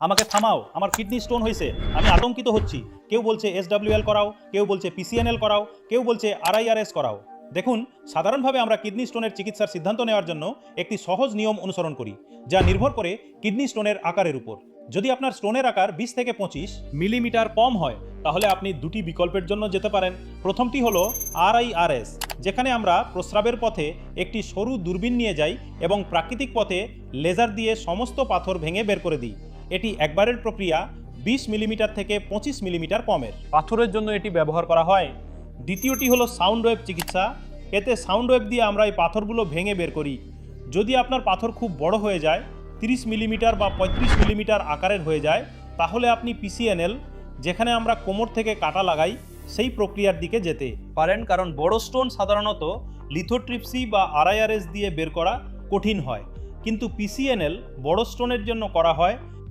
আমাকে থামাও, আমার কিডনি স্টোন হয়েছে, আমি আতঙ্কিত হচ্ছি। কেউ বলছে SWL করাও, কেউ বলছে PCNL করাও, কেউ বলছে RIRS করাও। দেখুন, সাধারণভাবে আমরা কিডনি স্টোনের চিকিৎসার সিদ্ধান্ত নেওয়ার জন্য একটি সহজ নিয়ম অনুসরণ করি, যা নির্ভর করে কিডনি স্টোনের আকারের উপর। যদি আপনার স্টোনের আকার 20 থেকে 25 মিলিমিটার কম হয়, তাহলে আপনি দুটি বিকল্পের জন্য যেতে পারেন। প্রথমটি হলো RIRS, যেখানে আমরা প্রস্রাবের পথে একটি সরু দূরবীন নিয়ে যাই এবং প্রাকৃতিক পথে লেজার দিয়ে সমস্ত পাথর ভেঙে বের করে দিই। এটি একবারের প্রক্রিয়া, 20 মিলিমিটার থেকে 25 মিলিমিটার কমের পাথরের জন্য এটি ব্যবহার করা হয়। দ্বিতীয়টি হলো সাউন্ড ওয়েভ চিকিৎসা। এতে সাউন্ড ওয়েভ দিয়ে আমরা এই পাথরগুলো ভেঙে বের করি। যদি আপনার পাথর খুব বড় হয়ে যায়, 30 মিলিমিটার বা 35 মিলিমিটার আকারের হয়ে যায়, তাহলে আপনি PCNL, যেখানে আমরা কোমর থেকে কাটা লাগাই, সেই প্রক্রিয়ার দিকে যেতে পারেন, কারণ বড় স্টোন সাধারণত লিথোট্রিপসি বা RIRS দিয়ে বের করা কঠিন হয়। কিন্তু PCNL বড় স্টোনের জন্য করা হয়